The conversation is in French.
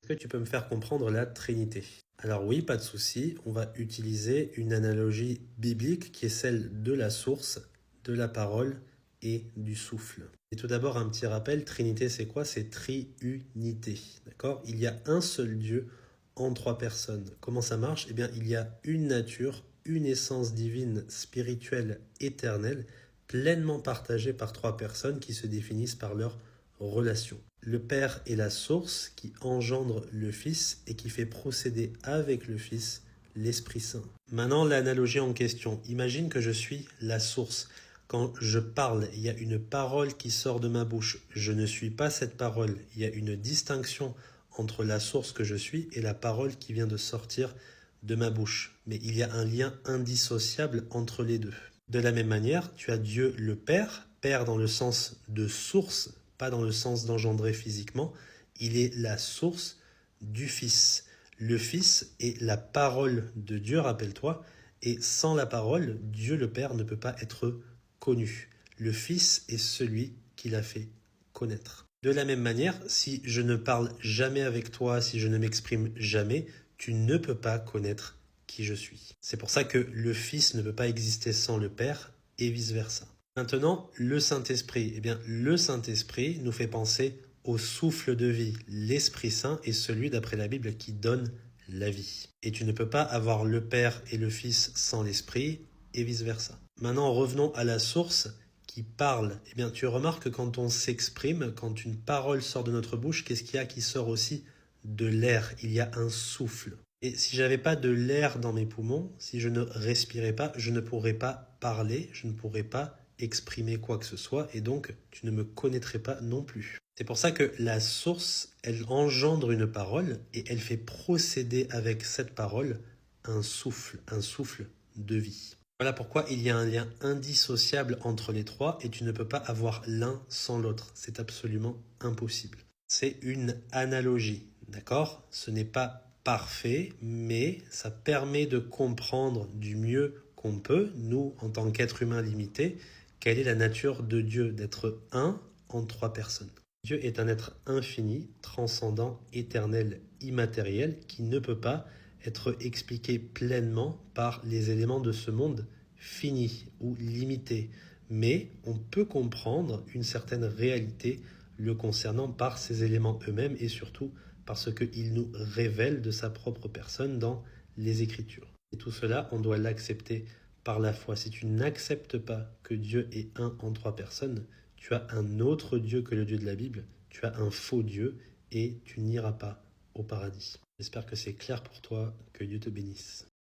Est-ce que tu peux me faire comprendre la Trinité? Alors oui, pas de souci, on va utiliser une analogie biblique qui est celle de la source, de la parole et du souffle. Et tout d'abord, un petit rappel, Trinité c'est quoi? C'est triunité, d'accord? Il y a un seul Dieu en trois personnes. Comment ça marche? Eh bien, il y a une nature, une essence divine, spirituelle, éternelle, pleinement partagée par trois personnes qui se définissent par leur relation. Le Père est la source qui engendre le Fils et qui fait procéder avec le Fils l'Esprit Saint. Maintenant, l'analogie en question. Imagine que je suis la source. Quand je parle, il y a une parole qui sort de ma bouche. Je ne suis pas cette parole. Il y a une distinction entre la source que je suis et la parole qui vient de sortir de ma bouche. Mais il y a un lien indissociable entre les deux. De la même manière, tu as Dieu le Père, Père dans le sens de source, pas dans le sens d'engendrer physiquement. Il est la source du Fils. Le Fils est la parole de Dieu, rappelle-toi, et sans la parole, Dieu le Père ne peut pas être connu. Le Fils est celui qui l'a fait connaître. De la même manière, si je ne parle jamais avec toi, si je ne m'exprime jamais, tu ne peux pas connaître qui je suis. C'est pour ça que le Fils ne peut pas exister sans le Père et vice-versa. Maintenant, le Saint-Esprit. Eh bien, le Saint-Esprit nous fait penser au souffle de vie. L'Esprit Saint est celui, d'après la Bible, qui donne la vie. Et tu ne peux pas avoir le Père et le Fils sans l'Esprit et vice-versa. Maintenant, revenons à la source qui parle. Eh bien, tu remarques que quand on s'exprime, quand une parole sort de notre bouche, qu'est-ce qu'il y a qui sort aussi? De l'air. Il y a un souffle. Et si j'avais pas de l'air dans mes poumons, si je ne respirais pas, je ne pourrais pas parler, je ne pourrais pas exprimer quoi que ce soit, et donc tu ne me connaîtrais pas non plus. C'est pour ça que la source, elle engendre une parole, et elle fait procéder avec cette parole un souffle de vie. Voilà pourquoi il y a un lien indissociable entre les trois, et tu ne peux pas avoir l'un sans l'autre. C'est absolument impossible. C'est une analogie, d'accord? Ce n'est pas parfait, mais ça permet de comprendre du mieux qu'on peut, nous, en tant qu'êtres humains limités, quelle est la nature de Dieu, d'être un en trois personnes. Dieu est un être infini, transcendant, éternel, immatériel, qui ne peut pas être expliqué pleinement par les éléments de ce monde fini ou limité. Mais on peut comprendre une certaine réalité le concernant par ces éléments eux-mêmes et surtout parce qu'il nous révèle de sa propre personne dans les Écritures. Et tout cela, on doit l'accepter par la foi. Si tu n'acceptes pas que Dieu est un en trois personnes, tu as un autre Dieu que le Dieu de la Bible, tu as un faux Dieu et tu n'iras pas au paradis. J'espère que c'est clair pour toi, que Dieu te bénisse.